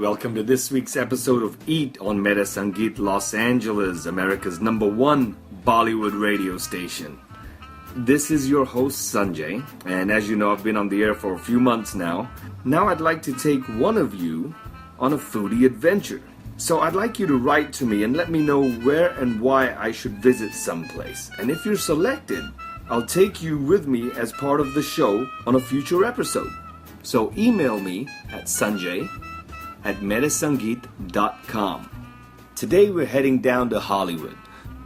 Welcome to this week's episode of Eat on Meta Sangeet Los Angeles, America's #1 Bollywood radio station. This is your host Sanjay, and as you know, I've been on the air for a few months now. Now I'd like to take one of you on a foodie adventure. So I'd like you to write to me and let me know where and why I should visit someplace. And if you're selected, I'll take you with me as part of the show on a future episode. So email me at sanjay@metasangeet.com. Today we're heading down to Hollywood,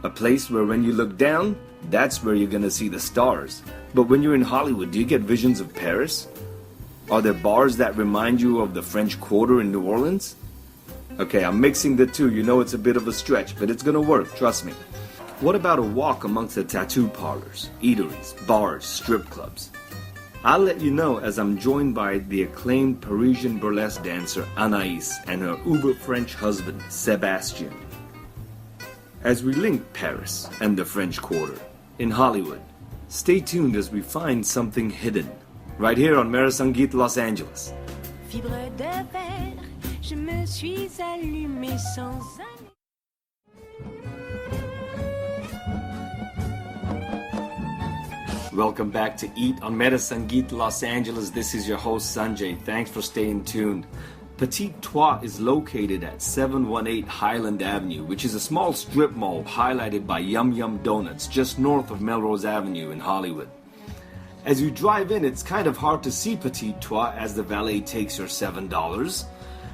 a place where when you look down, that's where you're gonna see the stars. But when you're in Hollywood, do you get visions of Paris? Are there bars that remind you of the French Quarter in New Orleans? Okay, I'm mixing the two. You know it's a bit of a stretch, but it's gonna work, trust me. What about a walk amongst the tattoo parlors, eateries, bars, strip clubs? I'll let you know as I'm joined by the acclaimed Parisian burlesque dancer Anaïs and her uber-French husband, Sebastian. As we link Paris and the French Quarter in Hollywood, stay tuned as we find something hidden, right here on Meta Sangeet Los Angeles. Fibre de verre, je me suis allumé sans Welcome back to Eat on Meta Sangeet Los Angeles. This is your host Sanjay. Thanks for staying tuned. Petit Trois is located at 718 Highland Avenue, which is a small strip mall highlighted by Yum Yum Donuts just north of Melrose Avenue in Hollywood. As you drive in, it's kind of hard to see Petit Trois as the valet takes your $7,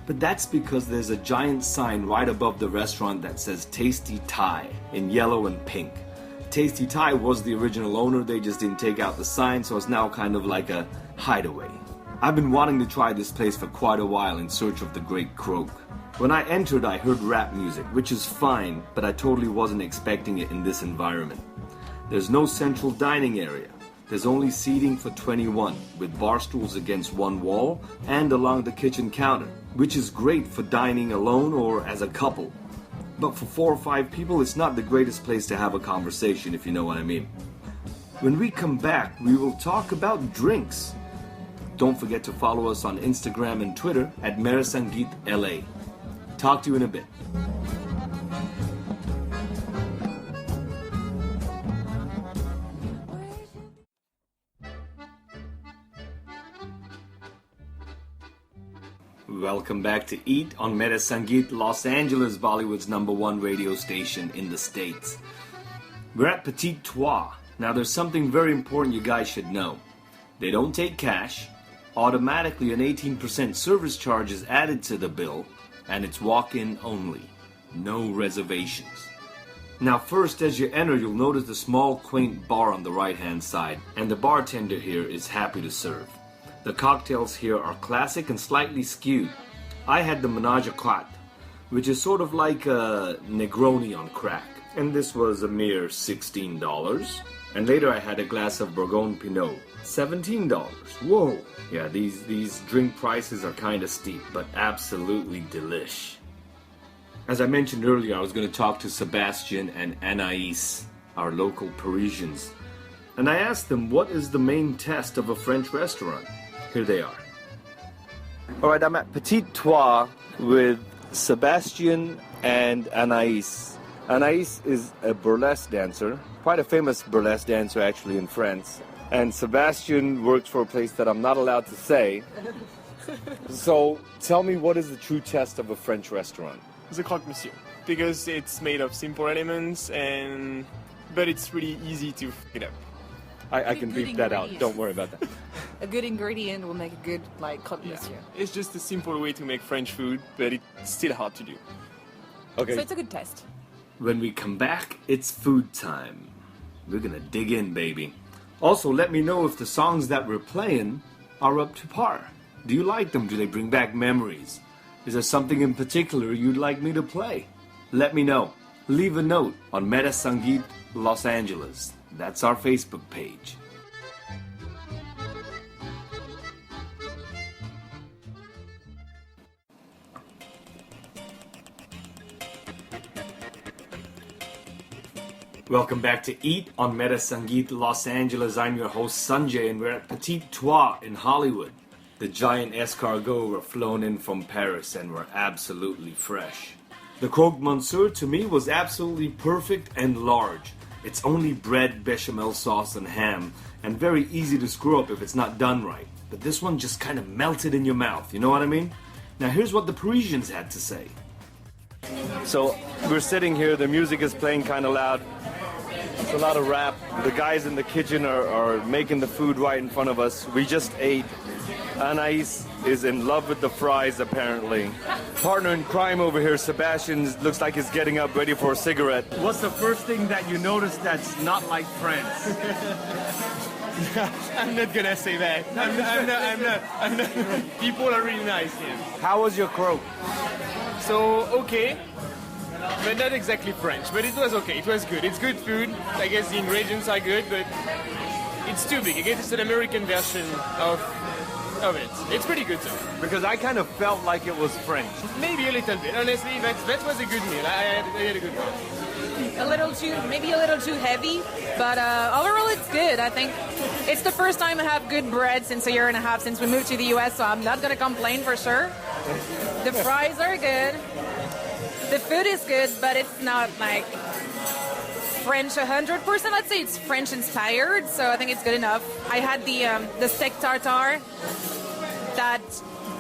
but that's because there's a giant sign right above the restaurant that says Tasty Thai in yellow and pink. Tasty Thai was the original owner, they just didn't take out the sign, so it's now kind of like a hideaway. I've been wanting to try this place for quite a while in search of the great croak. When I entered, I heard rap music, which is fine, but I totally wasn't expecting it in this environment. There's no central dining area. There's only seating for 21, with bar stools against one wall and along the kitchen counter, which is great for dining alone or as a couple. But for 4 or 5 people, it's not the greatest place to have a conversation, if you know what I mean. When we come back, we will talk about drinks. Don't forget to follow us on Instagram and Twitter at MeraSangeetLA. Talk to you in a bit. Welcome back to Eat on Meta Sangeet Los Angeles, Bollywood's #1 radio station in the States. We're at Petit Trois. Now there's something very important you guys should know. They don't take cash. Automatically an 18% service charge is added to the bill, and it's walk-in only. No reservations. Now first, as you enter, you'll notice the small quaint bar on the right-hand side, and the bartender here is happy to serve. The cocktails here are classic and slightly skewed. I had the Menage a Quatre, which is sort of like a Negroni on crack, and this was a mere $16. And later I had a glass of Bourgogne Pinot, $17. Whoa! Yeah, these drink prices are kind of steep, but absolutely delish. As I mentioned earlier, I was going to talk to Sebastian and Anaïs, our local Parisians, and I asked them what is the main test of a French restaurant. Here they are. Alright, I'm at Petit Trois with Sebastian and Anaïs. Anaïs is a burlesque dancer, quite a famous burlesque dancer actually in France. And Sebastian works for a place that I'm not allowed to say. So tell me, what is the true test of a French restaurant? The croque monsieur, because it's made of simple elements, but it's really easy to f it up. I can beep that out, don't worry about that. A good ingredient will make a good croque monsieur. It's just a simple way to make French food, but it's still hard to do. Okay. So it's a good test. When we come back, it's food time. We're gonna dig in, baby. Also, let me know if the songs that we're playing are up to par. Do you like them? Do they bring back memories? Is there something in particular you'd like me to play? Let me know. Leave a note on Meta Sangeet Los Angeles. That's our Facebook page. Welcome back to Eat on Meta Sangeet Los Angeles. I'm your host Sanjay, and we're at Petit Trois in Hollywood. The giant escargots were flown in from Paris and were absolutely fresh. The croque monsieur to me was absolutely perfect and large. It's only bread, bechamel sauce, and ham, and very easy to screw up if it's not done right. But this one just kind of melted in your mouth, you know what I mean? Now here's what the Parisians had to say. So we're sitting here, the music is playing kind of loud. It's a lot of rap. The guys in the kitchen are making the food right in front of us. We just ate. Anais is in love with the fries, apparently. Partner in crime over here, Sebastian, looks like he's getting up ready for a cigarette. What's the first thing that you notice that's not like France? I'm not gonna say that. I'm not. People are really nice here. How was your croque? So, okay. But not exactly French, but it was okay. It was good. It's good food. I guess the ingredients are good, but it's too big. I guess it's an American version of it. It's pretty good though. Because I kind of felt like it was French. Maybe a little bit. Honestly, that was a good meal. I had a good one. Maybe a little too heavy, but overall it's good. I think it's the first time I have good bread since a year and a half since we moved to the US, so I'm not gonna complain for sure. The fries are good. The food is good, but it's not like French 100%. Let's say it's French inspired, so I think it's good enough. I had the steak tartare that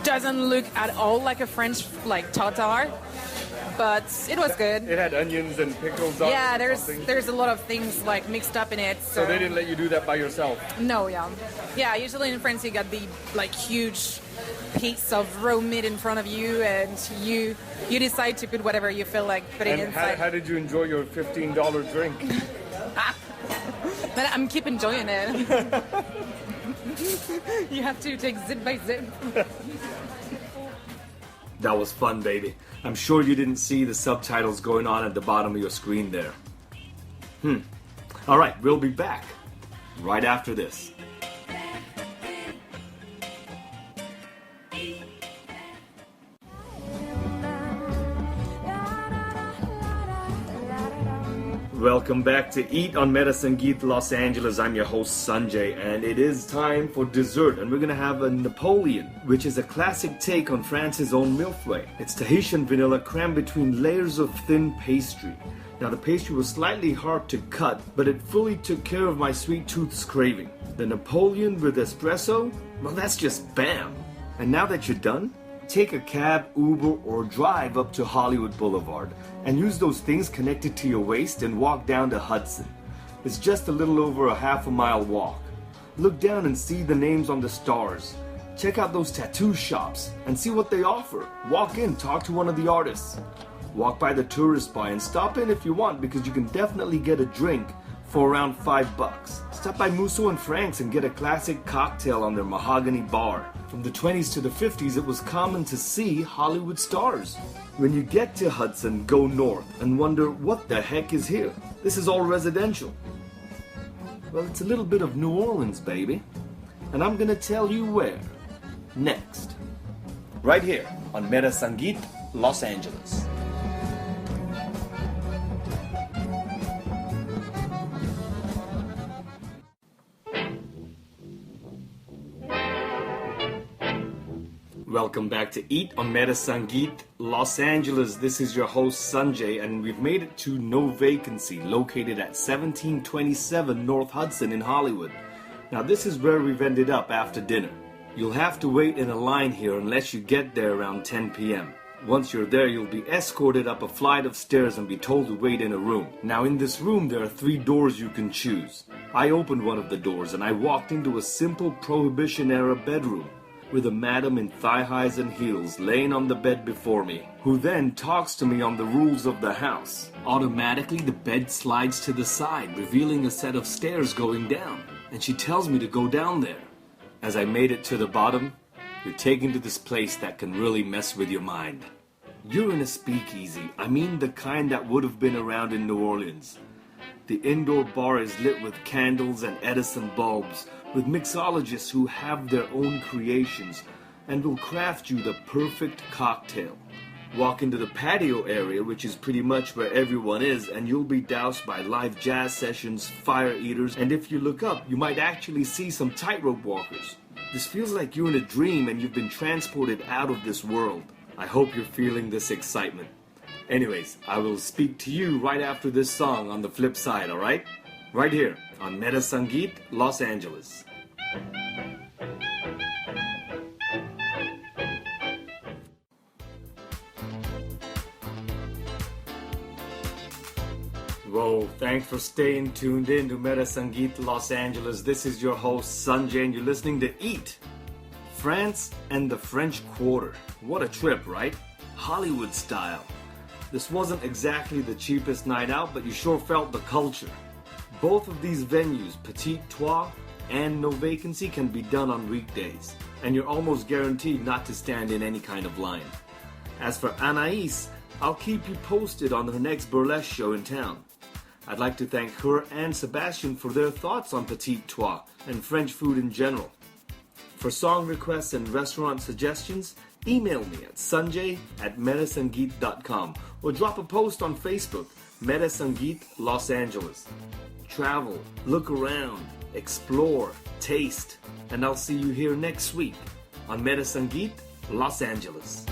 doesn't look at all like a French tartare, but it was good. It had onions and pickles on it. Yeah, there's a lot of things like mixed up in it. So they didn't let you do that by yourself? No, yeah. Usually in France you got the huge piece of raw meat in front of you, and you decide to put whatever you feel like putting inside. How did you enjoy your $15 drink? But I'm keep enjoying it. You have to take zip by zip. That was fun, baby. I'm sure you didn't see the subtitles going on at the bottom of your screen there. Alright, we'll be back right after this. Welcome back to Eat on Meta Sangeet Los Angeles. I'm your host Sanjay, and it is time for dessert, and we're gonna have a Napoleon, which is a classic take on France's own milfway. It's Tahitian vanilla crammed between layers of thin pastry. Now the pastry was slightly hard to cut, but it fully took care of my sweet tooth's craving. The Napoleon with espresso? Well, that's just bam! And now that you're done, take a cab, Uber, or drive up to Hollywood Boulevard and use those things connected to your waist and walk down to Hudson. It's just a little over a half a mile walk. Look down and see the names on the stars. Check out those tattoo shops and see what they offer. Walk in, talk to one of the artists. Walk by the tourist bar and stop in if you want, because you can definitely get a drink for around $5. Stop by Musso and Frank's and get a classic cocktail on their mahogany bar. From the 20s to the 50s, it was common to see Hollywood stars. When you get to Hudson, go north and wonder what the heck is here. This is all residential. Well, it's a little bit of New Orleans, baby. And I'm gonna tell you where. Next. Right here on Meta Sangeet, Los Angeles. Welcome back to Eat on Meta Sangeet, Los Angeles. This is your host Sanjay, and we've made it to No Vacancy, located at 1727 North Hudson in Hollywood. Now this is where we've ended up after dinner. You'll have to wait in a line here unless you get there around 10 p.m. Once you're there, you'll be escorted up a flight of stairs and be told to wait in a room. Now in this room, there are 3 doors you can choose. I opened one of the doors and I walked into a simple Prohibition-era bedroom, with a madam in thigh-highs and heels laying on the bed before me, who then talks to me on the rules of the house. Automatically, the bed slides to the side, revealing a set of stairs going down, and she tells me to go down there. As I made it to the bottom, you're taken to this place that can really mess with your mind. You're in a speakeasy, I mean the kind that would have been around in New Orleans. The indoor bar is lit with candles and Edison bulbs, with mixologists who have their own creations and will craft you the perfect cocktail. Walk into the patio area, which is pretty much where everyone is, and you'll be doused by live jazz sessions, fire eaters, and if you look up, you might actually see some tightrope walkers. This feels like you're in a dream and you've been transported out of this world. I hope you're feeling this excitement. Anyways, I will speak to you right after this song on the flip side, alright? Right here on Meta Sangeet, Los Angeles. Whoa, thanks for staying tuned in to Meta Sangeet Los Angeles. This is your host Sanjay and you're listening to Eat. France and the French Quarter. What a trip, right? Hollywood style. This wasn't exactly the cheapest night out, but you sure felt the culture. Both of these venues, Petit Trois and No Vacancy, can be done on weekdays, and you're almost guaranteed not to stand in any kind of line. As for Anaïs, I'll keep you posted on her next burlesque show in town. I'd like to thank her and Sebastian for their thoughts on Petit Trois and French food in general. For song requests and restaurant suggestions, email me at sanjay@metasangeet.com or drop a post on Facebook, Meta Sangeet Los Angeles. Travel, look around, explore, taste, and I'll see you here next week on Meta Sangeet Los Angeles.